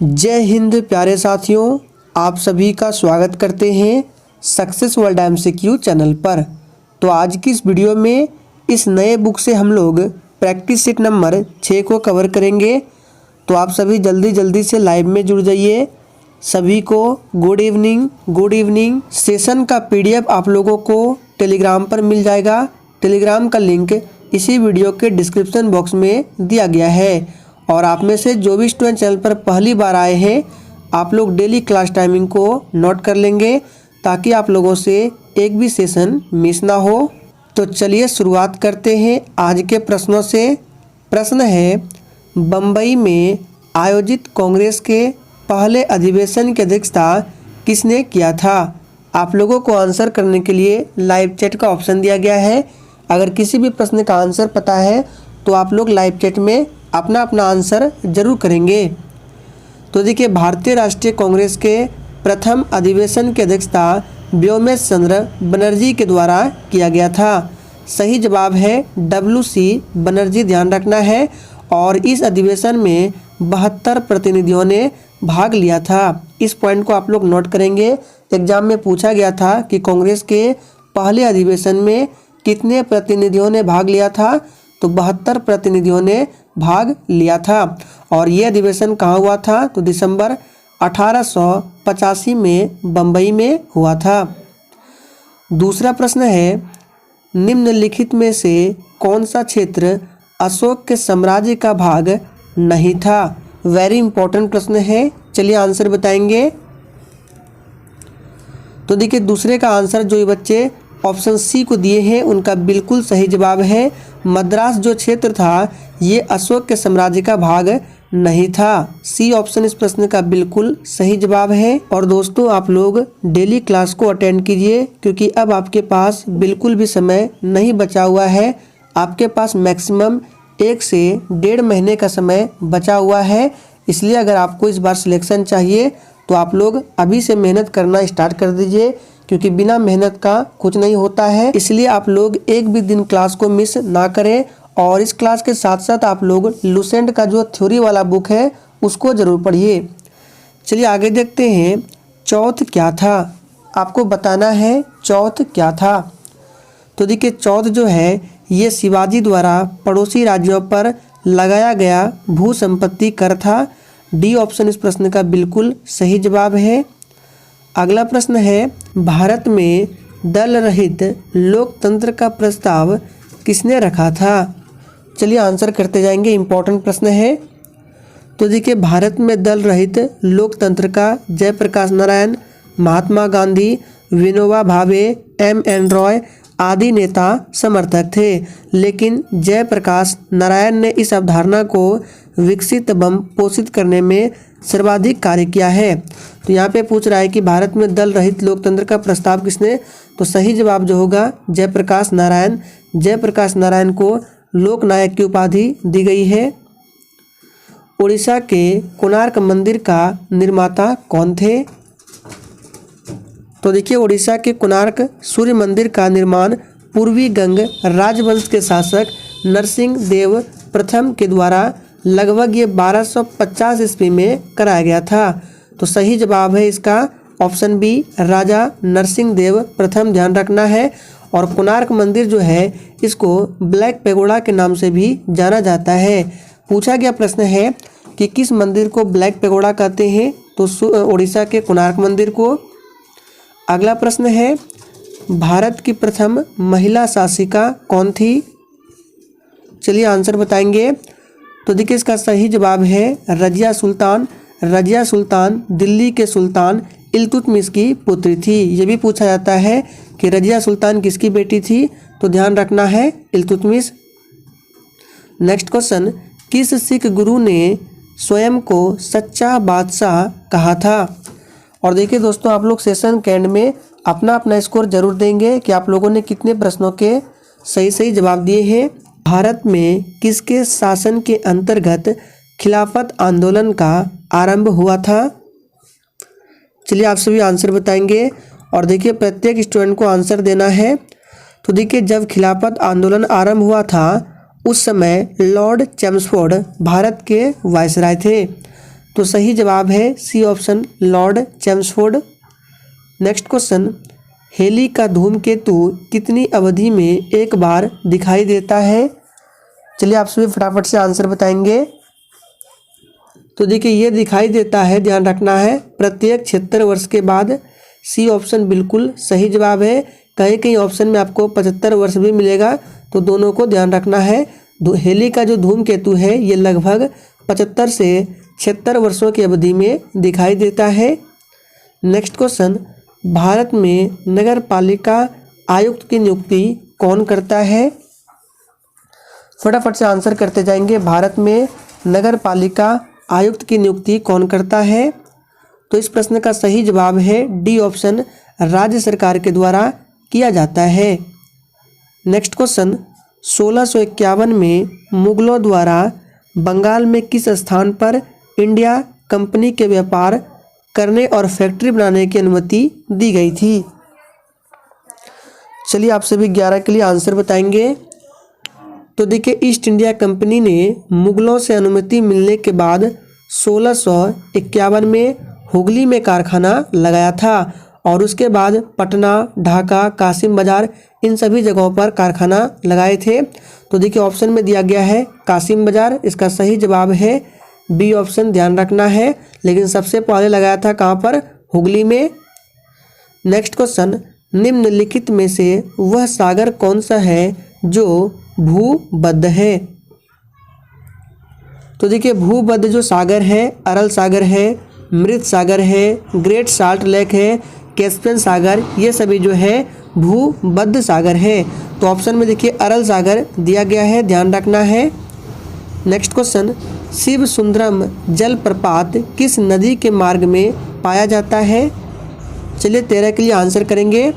जय हिंद प्यारे साथियों, आप सभी का स्वागत करते हैं सक्सेस वर्ल्ड एमसीक्यू चैनल पर। तो आज की इस वीडियो में इस नए बुक से हम लोग प्रैक्टिस सेट नंबर 6 को कवर करेंगे। तो आप सभी जल्दी से लाइव में जुड़ जाइए। सभी को गुड इवनिंग। सेशन का पीडीएफ आप लोगों को टेलीग्राम पर मिल जाएगा। टेलीग्राम का लिंक इसी वीडियो के डिस्क्रिप्शन बॉक्स में दिया गया है। और आप में से जो भी स्टूडेंट चैनल पर पहली बार आए हैं, आप लोग डेली क्लास टाइमिंग को नोट कर लेंगे ताकि आप लोगों से एक भी सेशन मिस ना हो। तो चलिए शुरुआत करते हैं आज के प्रश्नों से। प्रश्न है, बम्बई में आयोजित कांग्रेस के पहले अधिवेशन की अध्यक्षता किसने किया था? आप लोगों को आंसर करने के लिए लाइव चैट का ऑप्शन दिया गया है। अगर किसी भी प्रश्न का आंसर पता है तो आप लोग लाइव चैट में अपना आंसर जरूर करेंगे। तो देखिए, भारतीय राष्ट्रीय कांग्रेस के प्रथम अधिवेशन की अध्यक्षता व्योमेश चंद्र बनर्जी के द्वारा किया गया था। सही जवाब है WC बनर्जी, ध्यान रखना है। और इस अधिवेशन में 72 प्रतिनिधियों ने भाग लिया था। इस पॉइंट को आप लोग नोट करेंगे। एग्जाम में पूछा गया था कि कांग्रेस के पहले अधिवेशन में कितने प्रतिनिधियों ने भाग लिया था, तो 72 प्रतिनिधियों ने भाग लिया था। और ये अधिवेशन कहाँ हुआ था? तो दिसंबर 1885 में बम्बई में हुआ था। दूसरा प्रश्न है, निम्नलिखित में से कौन सा क्षेत्र अशोक के साम्राज्य का भाग नहीं था? वेरी इंपॉर्टेंट प्रश्न है। चलिए आंसर बताएंगे। तो देखिए, दूसरे का आंसर जो ये बच्चे ऑप्शन सी को दिए हैं उनका बिल्कुल सही जवाब है। मद्रास जो क्षेत्र था ये अशोक के साम्राज्य का भाग नहीं था। सी ऑप्शन इस प्रश्न का बिल्कुल सही जवाब है। और दोस्तों, आप लोग डेली क्लास को अटेंड कीजिए क्योंकि अब आपके पास बिल्कुल भी समय नहीं बचा हुआ है। आपके पास मैक्सिमम 1 से 1.5 महीने का समय बचा हुआ है। इसलिए अगर आपको इस बार सिलेक्शन चाहिए तो आप लोग अभी से मेहनत करना स्टार्ट कर दीजिए क्योंकि बिना मेहनत का कुछ नहीं होता है। इसलिए आप लोग एक भी दिन क्लास को मिस ना करें। और इस क्लास के साथ साथ आप लोग लुसेंट का जो थ्योरी वाला बुक है उसको ज़रूर पढ़िए। चलिए आगे देखते हैं। चौथ क्या था? आपको बताना है चौथ क्या था। तो देखिए, चौथ जो है ये शिवाजी द्वारा पड़ोसी राज्यों पर लगाया गया भू संपत्ति कर था। डी ऑप्शन इस प्रश्न का बिल्कुल सही जवाब है। अगला प्रश्न है, भारत में दल रहित लोकतंत्र का प्रस्ताव किसने रखा था? चलिए आंसर करते जाएंगे। इम्पोर्टेंट प्रश्न है। तो देखिए, भारत में दल रहित लोकतंत्र का जयप्रकाश नारायण, महात्मा गांधी, विनोबा भावे, M.N. रॉय आदि नेता समर्थक थे। लेकिन जयप्रकाश नारायण ने इस अवधारणा को विकसित एवं पोषित करने में सर्वाधिक कार्य किया है। तो यहाँ पे पूछ रहा है कि भारत में दल रहित लोकतंत्र का प्रस्ताव किसने? तो सही जवाब जो होगा जयप्रकाश नारायण। जयप्रकाश नारायण को लोक नायक की उपाधि दी गई है। उड़ीसा के कोणार्क मंदिर का निर्माता कौन थे? तो देखिए, उड़ीसा के कोणार्क सूर्य मंदिर का निर्माण पूर्वी गंग राजवंश के शासक नरसिंह देव प्रथम के द्वारा लगभग ये 1250 ईस्वी में कराया गया था। तो सही जवाब है इसका ऑप्शन बी, राजा नरसिंह देव प्रथम, ध्यान रखना है। और कोणार्क मंदिर जो है इसको ब्लैक पेगोडा के नाम से भी जाना जाता है। पूछा गया प्रश्न है कि किस मंदिर को ब्लैक पेगोडा कहते हैं? तो उड़ीसा के कोणार्क मंदिर को। अगला प्रश्न है, भारत की प्रथम महिला शासिका कौन थी? चलिए आंसर बताएंगे। तो देखिए, इसका सही जवाब है रजिया सुल्तान। रजिया सुल्तान दिल्ली के सुल्तान इल्तुतमिश की पुत्री थी। ये भी पूछा जाता है कि रजिया सुल्तान किसकी बेटी थी? तो ध्यान रखना है इल्तुतमिश। नेक्स्ट क्वेश्चन, किस सिख गुरु ने स्वयं को सच्चा बादशाह कहा था? और देखिए दोस्तों, आप लोग सेशन के एंड में अपना स्कोर जरूर देंगे कि आप लोगों ने कितने प्रश्नों के सही जवाब दिए हैं। भारत में किसके शासन के अंतर्गत खिलाफत आंदोलन का आरंभ हुआ था? चलिए आप सभी आंसर बताएंगे। और देखिए, प्रत्येक स्टूडेंट को आंसर देना है। तो देखिए, जब खिलाफत आंदोलन आरंभ हुआ था उस समय लॉर्ड चैम्सफोर्ड भारत के वायसराय थे। तो सही जवाब है C option Lord Chelmsford. Next question, Halley का धूमकेतु कितनी अवधि में एक बार दिखाई देता है? चलिए आप सभी फटाफट से आंसर बताएंगे। तो देखिए ये दिखाई देता है, ध्यान रखना है, प्रत्येक 76 वर्ष के बाद। सी ऑप्शन बिल्कुल सही जवाब है। कहीं कहीं ऑप्शन में आपको 75 वर्ष भी मिलेगा, तो दोनों को ध्यान रखना है। हेली का जो धूमकेतु है ये लगभग 75 से 76 वर्षों की अवधि में दिखाई देता है। नेक्स्ट क्वेश्चन, भारत में नगर पालिका आयुक्त की नियुक्ति कौन करता है? फटाफट से आंसर करते जाएंगे। भारत में नगर पालिका आयुक्त की नियुक्ति कौन करता है? तो इस प्रश्न का सही जवाब है डी ऑप्शन, राज्य सरकार के द्वारा किया जाता है। नेक्स्ट क्वेश्चन, 1651 में मुगलों द्वारा बंगाल में किस स्थान पर इंडिया कंपनी के व्यापार करने और फैक्ट्री बनाने की अनुमति दी गई थी? चलिए आप सभी 11 के लिए आंसर बताएंगे। तो देखिए ईस्ट इंडिया कंपनी ने मुगलों से अनुमति मिलने के बाद 1651 में हुगली में कारखाना लगाया था और उसके बाद पटना, ढाका, कासिम बाजार इन सभी जगहों पर कारखाना लगाए थे। तो देखिए ऑप्शन में दिया गया है कासिम बाजार, इसका सही जवाब है बी ऑप्शन, ध्यान रखना है। लेकिन सबसे पहले लगाया था कहाँ पर? हुगली में। नेक्स्ट क्वेश्चन, निम्नलिखित में से वह सागर कौन सा है जो भूबद्ध है? तो देखिए भूबद्ध जो सागर है, अरल सागर है, मृत सागर है, ग्रेट साल्ट लेक है, कैस्पियन सागर, ये सभी जो है भूबद्ध सागर है। तो ऑप्शन में देखिए अरल सागर दिया गया है, ध्यान रखना है। नेक्स्ट क्वेश्चन, शिव सुंदरम जलप्रपात किस नदी के मार्ग में पाया जाता है? चलिए 13 के लिए आंसर करेंगे।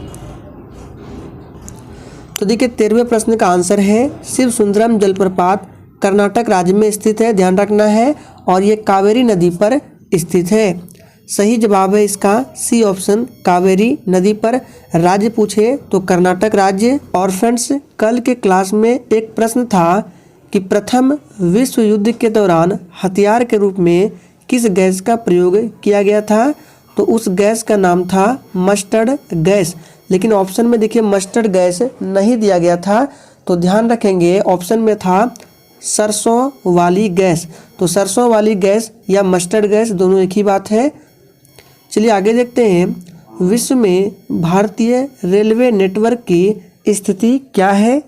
तो देखिए 13वें प्रश्न का आंसर है शिव सुंदरम जलप्रपात कर्नाटक राज्य में स्थित है, ध्यान रखना है, और ये कावेरी नदी पर स्थित है। सही जवाब है इसका सी ऑप्शन, कावेरी नदी पर। राज्य पूछे तो कर्नाटक राज्य। और फ्रेंड्स कल के क्लास में एक प्रश्न था कि प्रथम विश्व युद्ध के दौरान हथियार के रूप में किस गैस का प्रयोग किया गया था? तो उस गैस का नाम था मस्टर्ड गैस। लेकिन ऑप्शन में देखिए मस्टर्ड गैस नहीं दिया गया था, तो ध्यान रखेंगे ऑप्शन में था सरसों वाली गैस। तो सरसों वाली गैस या मस्टर्ड गैस दोनों एक ही बात है। चलिए आगे देखते हैं। विश्व में भारतीय रेलवे नेटवर्क की स्थिति क्या है?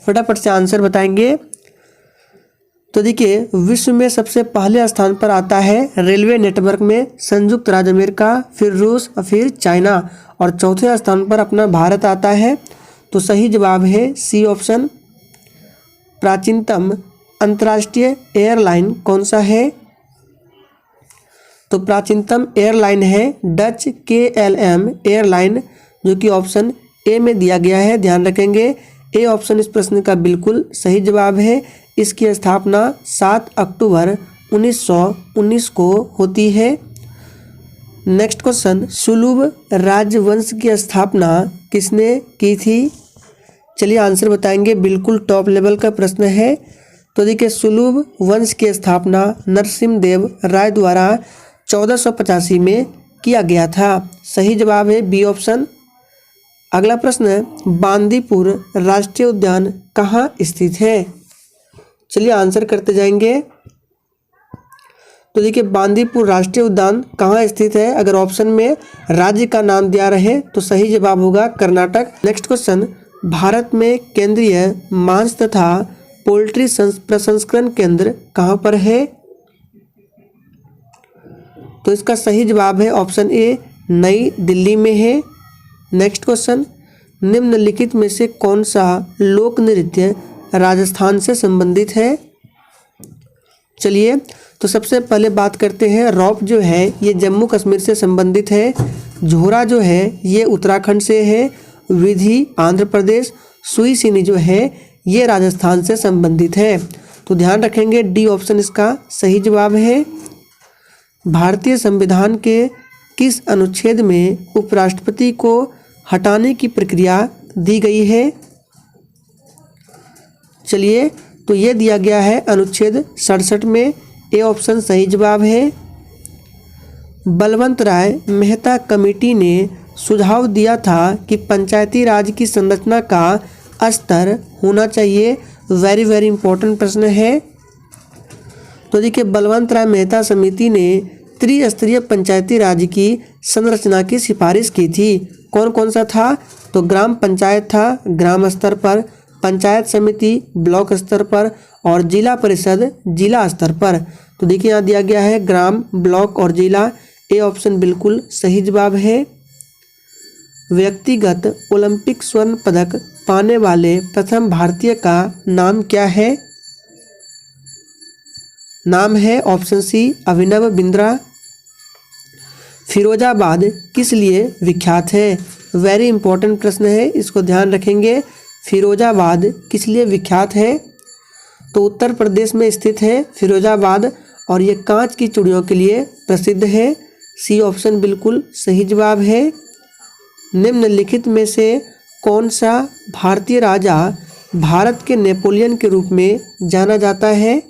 फटाफट से आंसर बताएंगे। तो देखिए विश्व में सबसे पहले स्थान पर आता है रेलवे नेटवर्क में संयुक्त राज्य अमेरिका, फिर रूस, फिर चाइना, और चौथे स्थान पर अपना भारत आता है। तो सही जवाब है सी ऑप्शन। प्राचीनतम अंतर्राष्ट्रीय एयरलाइन कौन सा है? तो प्राचीनतम एयरलाइन है डच KLM एयरलाइन, जो कि ऑप्शन ए में दिया गया है, ध्यान रखेंगे। ए ऑप्शन इस प्रश्न का बिल्कुल सही जवाब है। इसकी स्थापना 7 अक्टूबर 1919 को होती है। नेक्स्ट क्वेश्चन, सुलुभ राजवंश की स्थापना किसने की थी? चलिए आंसर बताएंगे, बिल्कुल टॉप लेवल का प्रश्न है। तो देखिए सुलुभ वंश की स्थापना नरसिम्हदेव राय द्वारा 1485 में किया गया था। सही जवाब है बी ऑप्शन। अगला प्रश्न, बांदीपुर राष्ट्रीय उद्यान कहाँ स्थित है? चलिए आंसर करते जाएंगे। तो देखिए बांदीपुर राष्ट्रीय उद्यान कहाँ स्थित है? अगर ऑप्शन में राज्य का नाम दिया रहे तो सही जवाब होगा कर्नाटक। नेक्स्ट क्वेश्चन, भारत में केंद्रीय मांस तथा पोल्ट्री प्रसंस्करण केंद्र कहाँ पर है? तो इसका सही जवाब है ऑप्शन ए, नई दिल्ली में है। नेक्स्ट क्वेश्चन, निम्नलिखित में से कौन सा लोक नृत्य राजस्थान से संबंधित है? चलिए तो सबसे पहले बात करते हैं। रौप जो है ये जम्मू कश्मीर से संबंधित है, झोरा जो है ये उत्तराखंड से है, विधि आंध्र प्रदेश, सुई सिनी जो है ये राजस्थान से संबंधित है। तो ध्यान रखेंगे डी ऑप्शन इसका सही जवाब है। भारतीय संविधान के किस अनुच्छेद में उपराष्ट्रपति को हटाने की प्रक्रिया दी गई है? चलिए तो ये दिया गया है अनुच्छेद 67 में। ए ऑप्शन सही जवाब है। बलवंत राय मेहता कमेटी ने सुझाव दिया था कि पंचायती राज की संरचना का स्तर होना चाहिए। वेरी वेरी इंपॉर्टेंट प्रश्न है। तो देखिए, बलवंत राय मेहता समिति ने त्रिस्तरीय पंचायती राज की संरचना की सिफारिश की थी। कौन कौन सा था? तो ग्राम पंचायत था ग्राम स्तर पर, पंचायत समिति ब्लॉक स्तर पर, और जिला परिषद जिला स्तर पर। तो देखिए, यहाँ दिया गया है ग्राम, ब्लॉक और जिला। ए ऑप्शन बिल्कुल सही जवाब है। व्यक्तिगत ओलंपिक स्वर्ण पदक पाने वाले प्रथम भारतीय का नाम क्या है? नाम है ऑप्शन सी अभिनव बिंद्रा। फिरोजाबाद किस लिए विख्यात है? वेरी इंपॉर्टेंट प्रश्न है, इसको ध्यान रखेंगे। फिरोजाबाद किस लिए विख्यात है? तो उत्तर प्रदेश में स्थित है फिरोजाबाद, और ये कांच की चूड़ियों के लिए प्रसिद्ध है। सी ऑप्शन बिल्कुल सही जवाब है। निम्नलिखित में से कौन सा भारतीय राजा भारत के नेपोलियन के रूप में जाना जाता है?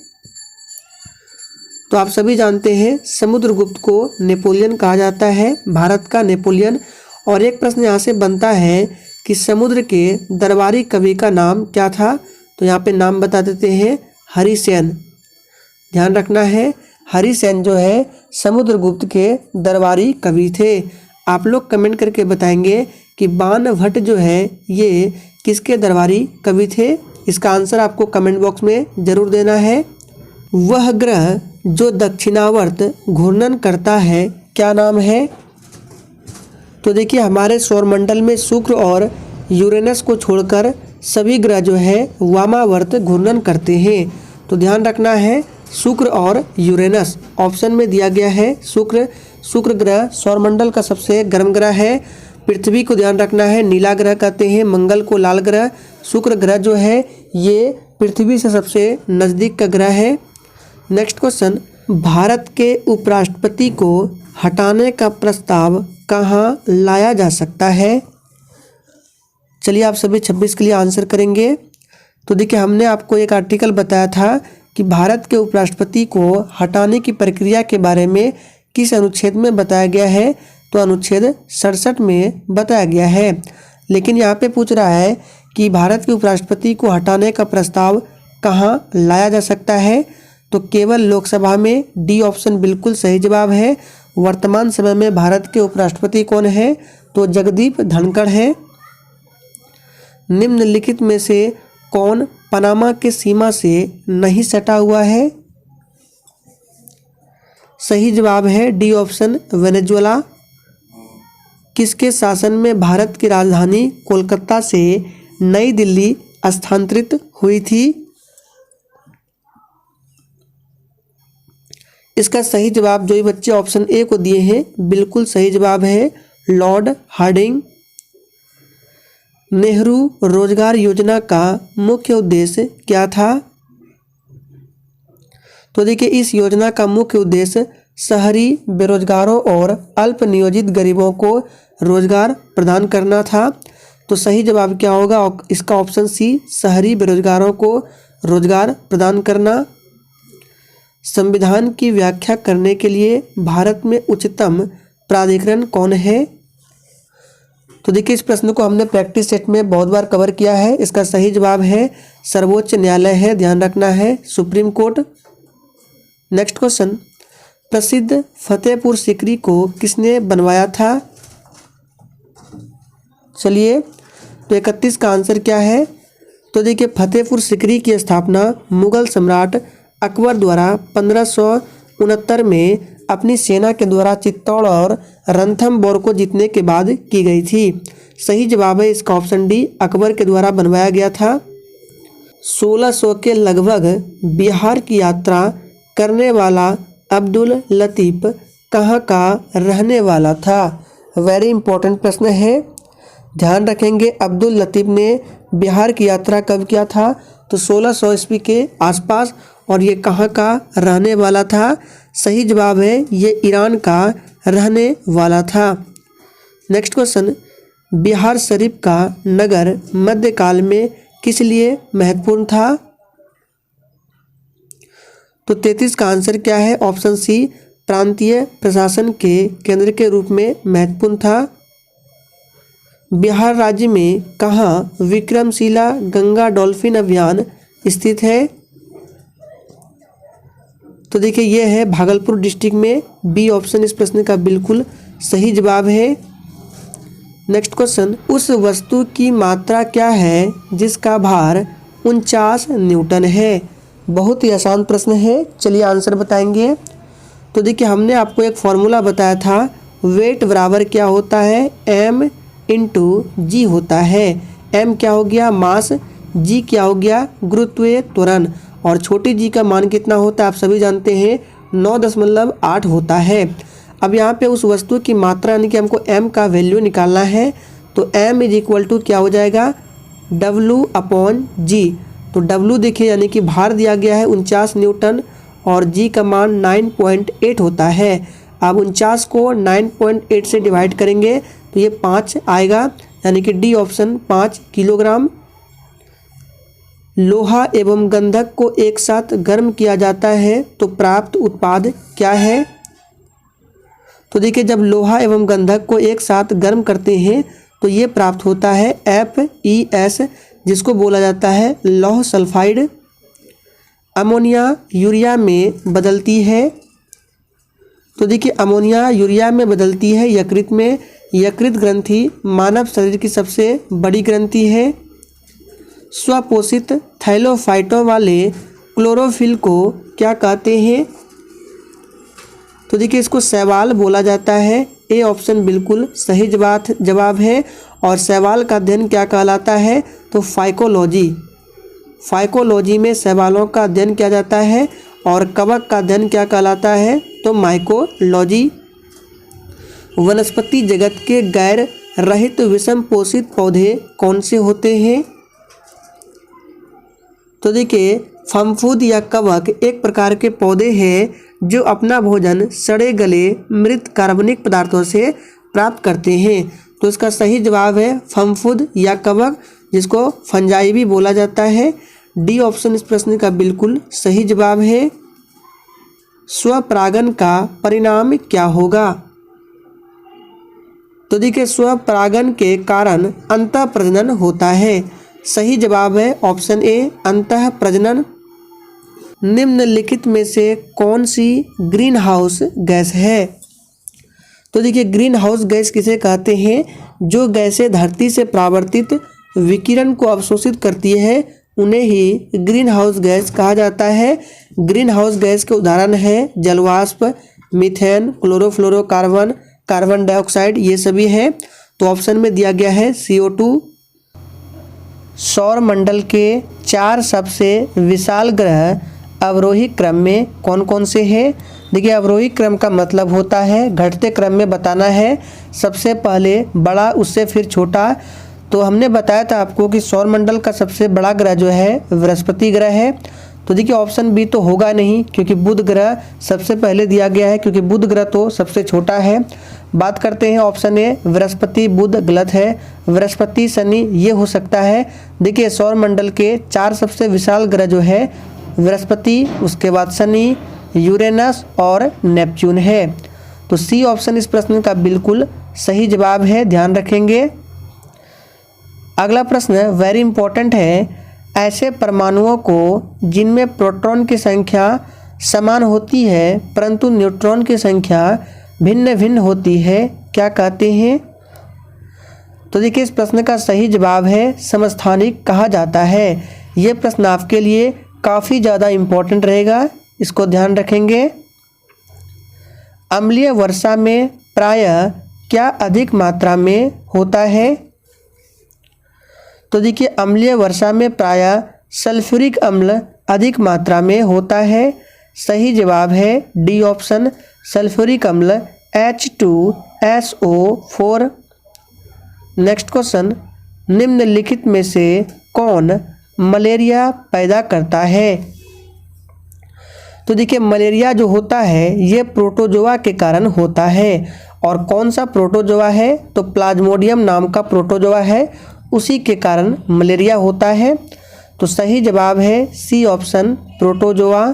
तो आप सभी जानते हैं समुद्रगुप्त को नेपोलियन कहा जाता है, भारत का नेपोलियन। और एक प्रश्न यहाँ से बनता है कि समुद्र के दरबारी कवि का नाम क्या था? तो यहाँ पे नाम बता देते हैं, हरिसेन। ध्यान रखना है, हरिसेन जो है समुद्रगुप्त के दरबारी कवि थे। आप लोग कमेंट करके बताएंगे कि बाणभट्ट जो है ये किसके दरबारी कवि थे? इसका आंसर आपको कमेंट बॉक्स में जरूर देना है। वह ग्रह जो दक्षिणावर्त घूर्णन करता है क्या नाम है? तो देखिए, हमारे सौरमंडल में शुक्र और यूरेनस को छोड़कर सभी ग्रह जो है वामावर्त घूर्णन करते हैं। तो ध्यान रखना है, शुक्र और यूरेनस ऑप्शन में दिया गया है। शुक्र ग्रह सौरमंडल का सबसे गर्म ग्रह है। पृथ्वी को ध्यान रखना है, नीला ग्रह कहते हैं। मंगल को लाल ग्रह। शुक्र ग्रह जो है ये पृथ्वी से सबसे नज़दीक का ग्रह है। नेक्स्ट क्वेश्चन, भारत के उपराष्ट्रपति को हटाने का प्रस्ताव कहाँ लाया जा सकता है? चलिए, आप सभी 26 के लिए आंसर करेंगे। तो देखिए, हमने आपको एक आर्टिकल बताया था कि भारत के उपराष्ट्रपति को हटाने की प्रक्रिया के बारे में किस अनुच्छेद में बताया गया है? तो अनुच्छेद 67 में बताया गया है। लेकिन यहाँ पे पूछ रहा है कि भारत के उपराष्ट्रपति को हटाने का प्रस्ताव कहाँ लाया जा सकता है? तो केवल लोकसभा में। डी ऑप्शन बिल्कुल सही जवाब है। वर्तमान समय में भारत के उपराष्ट्रपति कौन है? तो जगदीप धनखड़ है। निम्नलिखित में से कौन पनामा के सीमा से नहीं सटा हुआ है? सही जवाब है डी ऑप्शन वेनेजुएला। किसके शासन में भारत की राजधानी कोलकाता से नई दिल्ली स्थानांतरित हुई थी? इसका सही जवाब जो ही बच्चे ऑप्शन ए को दिए हैं बिल्कुल सही जवाब है, लॉर्ड हार्डिंग। नेहरू रोजगार योजना का मुख्य उद्देश्य क्या था? तो देखिए, इस योजना का मुख्य उद्देश्य शहरी बेरोजगारों और अल्प नियोजित गरीबों को रोजगार प्रदान करना था। तो सही जवाब क्या होगा? इसका ऑप्शन सी, शहरी बेरोजगारों को रोजगार प्रदान करना। संविधान की व्याख्या करने के लिए भारत में उच्चतम प्राधिकरण कौन है? तो देखिए, इस प्रश्न को हमने प्रैक्टिस सेट में बहुत बार कवर किया है। इसका सही जवाब है सर्वोच्च न्यायालय है। ध्यान रखना है, सुप्रीम कोर्ट। नेक्स्ट क्वेश्चन, प्रसिद्ध फतेहपुर सीकरी को किसने बनवाया था? चलिए, तो 31 का आंसर क्या है? तो देखिए, फतेहपुर सीकरी की स्थापना मुगल सम्राट अकबर द्वारा 1569 में अपनी सेना के द्वारा चित्तौड़ और रणथंबोर को जीतने के बाद की गई थी। सही जवाब है इसका ऑप्शन डी, अकबर के द्वारा बनवाया गया था। 1600 के लगभग बिहार की यात्रा करने वाला अब्दुल लतीफ़ कहाँ का रहने वाला था? वेरी इंपॉर्टेंट प्रश्न है, ध्यान रखेंगे। अब्दुल लतीफ़ ने बिहार की यात्रा कब किया था? तो 1600 ईस्वी के आसपास। और ये कहाँ का रहने वाला था? सही जवाब है ये ईरान का रहने वाला था। नेक्स्ट क्वेश्चन, बिहार शरीफ का नगर मध्यकाल में किस लिए महत्वपूर्ण था? तो 33 का आंसर क्या है? ऑप्शन सी प्रांतीय प्रशासन के केंद्र के रूप में महत्वपूर्ण था। बिहार राज्य में कहाँ विक्रमशिला गंगा डॉल्फिन अभियान स्थित है? तो देखिए ये है भागलपुर डिस्ट्रिक्ट में। बी ऑप्शन इस प्रश्न का बिल्कुल सही जवाब है। नेक्स्ट क्वेश्चन, उस वस्तु की मात्रा क्या है जिसका भार 49 न्यूटन है? बहुत ही आसान प्रश्न है, चलिए आंसर बताएंगे। तो देखिए हमने आपको एक फॉर्मूला बताया था, वेट बराबर क्या होता है? m इंटू जी होता है। m क्या हो गया? मास। g क्या हो गया? गुरुत्वीय त्वरण। और छोटी g का मान कितना होता है आप सभी जानते हैं, 9.8 होता है। अब यहाँ पे उस वस्तु की मात्रा यानी कि हमको m का वैल्यू निकालना है, तो m इज इक्वल टू क्या हो जाएगा? W/g। तो W देखिए यानी कि भार दिया गया है 49 न्यूटन और g का मान 9.8 होता है। अब 49 को 9.8 से डिवाइड करेंगे तो ये 5 आएगा, यानी कि डी ऑप्शन 5 किलोग्राम। लोहा एवं गंधक को एक साथ गर्म किया जाता है तो प्राप्त उत्पाद क्या है? तो देखिए जब लोहा एवं गंधक को एक साथ गर्म करते हैं तो ये प्राप्त होता है FeS, जिसको बोला जाता है लौह सल्फाइड। अमोनिया यूरिया में बदलती है। तो देखिए अमोनिया यूरिया में बदलती है यकृत में। यकृत ग्रंथि मानव शरीर की सबसे बड़ी ग्रंथि है। स्वपोषित थैलोफाइटों वाले क्लोरोफिल को क्या कहते हैं? तो देखिए इसको शैवाल बोला जाता है। ए ऑप्शन बिल्कुल सही जवाब है। और शैवाल का अध्ययन क्या कहलाता है? तो फाइकोलॉजी। फाइकोलॉजी में शैवालों का अध्ययन किया जाता है। और कवक का अध्ययन क्या कहलाता है? तो माइकोलॉजी। वनस्पति जगत के गैर रहित विषम पोषित पौधे कौन से होते हैं? तो देखिए फफूंद या कवक एक प्रकार के पौधे हैं जो अपना भोजन सड़े गले मृत कार्बनिक पदार्थों से प्राप्त करते हैं। तो इसका सही जवाब है फफूंद या कवक, जिसको फंजाई भी बोला जाता है। डी ऑप्शन इस प्रश्न का बिल्कुल सही जवाब है। स्वपरागन का परिणाम क्या होगा? तो देखिए स्वपरागन के कारण अंतः प्रजनन होता है। सही जवाब है ऑप्शन ए अंतः प्रजनन। निम्नलिखित में से कौन सी ग्रीन हाउस गैस है? तो देखिए ग्रीन हाउस गैस किसे कहते हैं? जो गैसें धरती से परावर्तित विकिरण को अवशोषित करती है उन्हें ही ग्रीन हाउस गैस कहा जाता है। ग्रीन हाउस गैस के उदाहरण है जलवाष्प, मीथेन, क्लोरोफ्लोरोकार्बन, कार्बन डाइऑक्साइड, ये सभी है। तो ऑप्शन में दिया गया है CO2। सौर मंडल के 4 सबसे विशाल ग्रह अवरोही क्रम में कौन कौन से हैं? देखिए अवरोही क्रम का मतलब होता है घटते क्रम में बताना है, सबसे पहले बड़ा उससे फिर छोटा। तो हमने बताया था आपको कि सौर मंडल का सबसे बड़ा ग्रह जो है बृहस्पति ग्रह है। तो देखिए ऑप्शन बी तो होगा नहीं, क्योंकि बुध ग्रह सबसे पहले दिया गया है, क्योंकि बुध ग्रह तो सबसे छोटा है। बात करते हैं ऑप्शन ए बृहस्पति बुध, गलत है। बृहस्पति शनि ये हो सकता है। देखिए सौर मंडल के 4 सबसे विशाल ग्रह जो है बृहस्पति, उसके बाद शनि, यूरेनस और नेपच्यून है। तो सी ऑप्शन इस प्रश्न का बिल्कुल सही जवाब है, ध्यान रखेंगे। अगला प्रश्न वेरी इंपॉर्टेंट है, ऐसे परमाणुओं को जिनमें प्रोटॉन की संख्या समान होती है परंतु न्यूट्रॉन की संख्या भिन्न भिन्न होती है क्या कहते हैं? तो देखिए इस प्रश्न का सही जवाब है समस्थानिक कहा जाता है। ये प्रश्न आपके लिए काफ़ी ज़्यादा इम्पोर्टेंट रहेगा, इसको ध्यान रखेंगे। अम्लीय वर्षा में प्रायः क्या अधिक मात्रा में होता है? तो देखिए अम्लीय वर्षा में प्रायः सल्फ्यूरिक अम्ल अधिक मात्रा में होता है। सही जवाब है डी ऑप्शन सल्फ्यूरिक अम्ल H2SO4। नेक्स्ट क्वेश्चन, निम्नलिखित में से कौन मलेरिया पैदा करता है? तो देखिए मलेरिया जो होता है ये प्रोटोजोआ के कारण होता है। और कौन सा प्रोटोजोआ है? तो प्लाज्मोडियम नाम का प्रोटोजोआ है, उसी के कारण मलेरिया होता है। तो सही जवाब है सी ऑप्शन प्रोटोजोआ।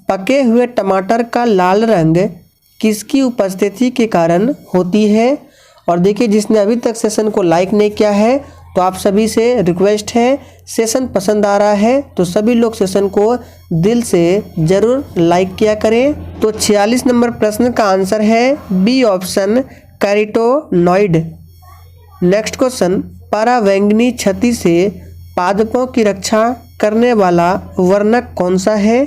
पके हुए टमाटर का लाल रंग किसकी उपस्थिति के कारण होती है। और देखिए, जिसने अभी तक सेशन को लाइक नहीं किया है तो आप सभी से रिक्वेस्ट है, सेशन पसंद आ रहा है तो सभी लोग सेशन को दिल से ज़रूर लाइक किया करें। तो 46 नंबर प्रश्न का आंसर है B option, carotenoid. Next question, परावैंगनी क्षति से पादपों की रक्षा करने वाला वर्णक कौन सा है।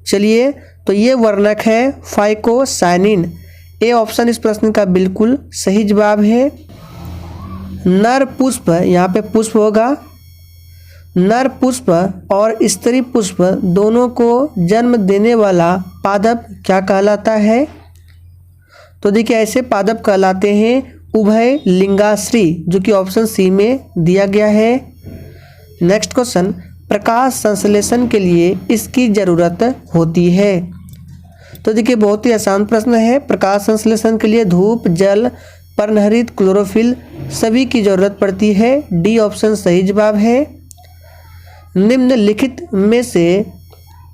चलिए, तो ये वर्णक है फाइकोसाइनिन। ए ऑप्शन इस प्रश्न का बिल्कुल सही जवाब है। नर पुष्प, यहाँ पे पुष्प होगा, नर पुष्प और स्त्री पुष्प दोनों को जन्म देने वाला पादप क्या कहलाता है। तो देखिए, ऐसे पादप कहलाते हैं उभय लिंगाश्री, जो कि ऑप्शन सी में दिया गया है। नेक्स्ट क्वेश्चन, प्रकाश संश्लेषण के लिए इसकी ज़रूरत होती है। तो देखिए, बहुत ही आसान प्रश्न है। प्रकाश संश्लेषण के लिए धूप, जल, पर्णहरित, क्लोरोफिल सभी की ज़रूरत पड़ती है। डी ऑप्शन सही जवाब है। निम्नलिखित में से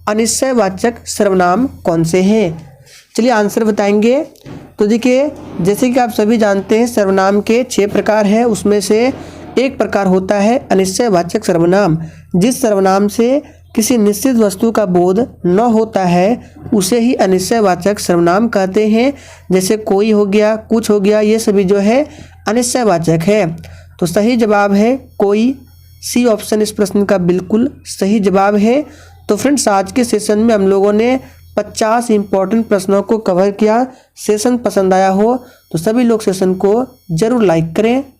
अनिश्चयवाचक सर्वनाम कौन से हैं। चलिए आंसर बताएंगे। तो देखिए, जैसे कि आप सभी जानते हैं सर्वनाम के 6 प्रकार हैं, उसमें से एक प्रकार होता है अनिश्चयवाचक सर्वनाम। जिस सर्वनाम से किसी निश्चित वस्तु का बोध न होता है उसे ही अनिश्चयवाचक सर्वनाम कहते हैं। जैसे कोई हो गया, कुछ हो गया, ये सभी जो है अनिश्चयवाचक है। तो सही जवाब है कोई। सी ऑप्शन इस प्रश्न का बिल्कुल सही जवाब है। तो फ्रेंड्स, आज के सेशन में हम लोगों ने 50 इंपॉर्टेंट प्रश्नों को कवर किया। सेशन पसंद आया हो तो सभी लोग सेशन को जरूर लाइक करें।